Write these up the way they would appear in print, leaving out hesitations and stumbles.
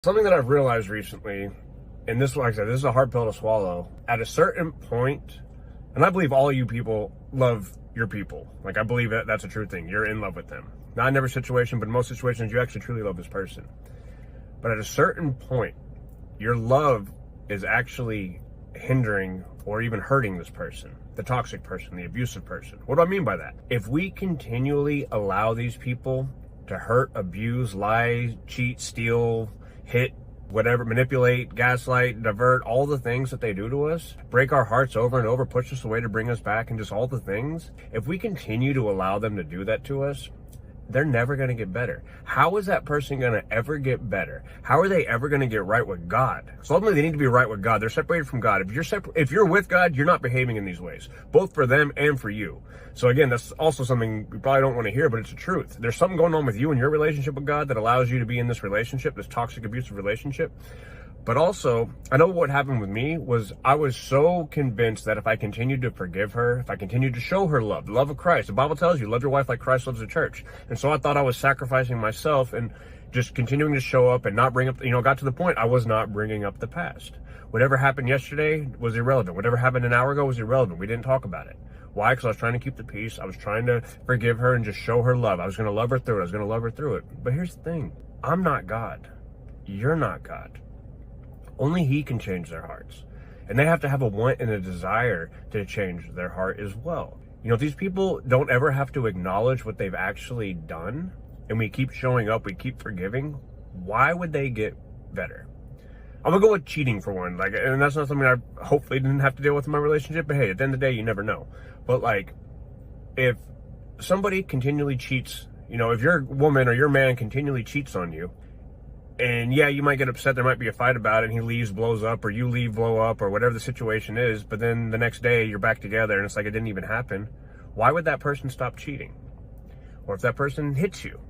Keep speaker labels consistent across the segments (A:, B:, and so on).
A: Something that I've realized recently, and this, like I said, this is a hard pill to swallow. At a certain point, and I believe all you people love your people. Like, I believe that that's a true thing. You're in love with them. Not in every situation, but in most situations, you actually truly love this person. But at a certain point, your love is actually hindering or even hurting this person, the toxic person, the abusive person. What do I mean by that? If we continually allow these people to hurt, abuse, lie, cheat, steal, hit, whatever, manipulate, gaslight, divert, all the things that they do to us, break our hearts over and over, push us away to bring us back, and just all the things, if we continue to allow them to do that to us, they're never going to get better. How is that person going to ever get better? How are they ever going to get right with God? So ultimately, they need to be right with God. They're separated from God. If you're with God, you're not behaving in these ways, both for them and for you. So again, that's also something you probably don't want to hear, but it's the truth. There's something going on with you and your relationship with God that allows you to be in this relationship, this toxic, abusive relationship. But also, I know what happened with me was I was so convinced that if I continued to forgive her, if I continued to show her love, the love of Christ, the Bible tells you, love your wife like Christ loves the church. And so I thought I was sacrificing myself and just continuing to show up and not bring up, got to the point I was not bringing up the past. Whatever happened yesterday was irrelevant. Whatever happened an hour ago was irrelevant. We didn't talk about it. Why? Because I was trying to keep the peace. I was trying to forgive her and just show her love. I was going to love her through it. I was going to love her through it. But here's the thing. I'm not God. You're not God. Only He can change their hearts. And they have to have a want and a desire to change their heart as well. These people don't ever have to acknowledge what they've actually done, and we keep showing up, we keep forgiving. Why would they get better? I'm gonna go with cheating for one. And that's not something I hopefully didn't have to deal with in my relationship, but hey, at the end of the day, you never know. But if somebody continually cheats, if your woman or your man continually cheats on you, and yeah, you might get upset, there might be a fight about it, and he leaves, blows up, or you leave, blow up, or whatever the situation is, but then the next day you're back together and it's like it didn't even happen. Why would that person stop cheating? Or if that person hits you,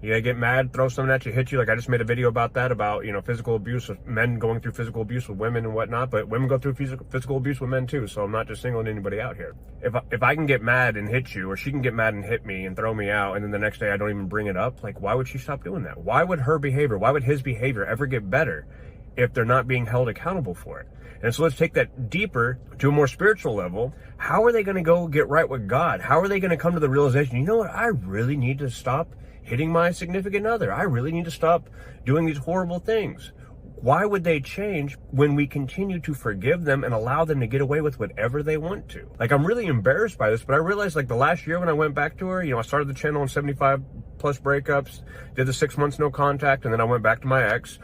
A: you get mad, throw something at you, hit you. Like I just made a video about that, about, physical abuse, of men going through physical abuse with women and whatnot, but women go through physical abuse with men too, so I'm not just singling anybody out here. If I can get mad and hit you, or she can get mad and hit me and throw me out, and then the next day I don't even bring it up, why would she stop doing that? Why would her behavior, why would his behavior ever get better if they're not being held accountable for it? And so let's take that deeper to a more spiritual level. How are they going to go get right with God? How are they going to come to the realization, you know what, I really need to stop hitting my significant other. I really need to stop doing these horrible things. Why would they change when we continue to forgive them and allow them to get away with whatever they want to? I'm really embarrassed by this, but I realized the last year when I went back to her, I started the channel on 75 plus breakups, did the 6 months no contact, and then I went back to my ex.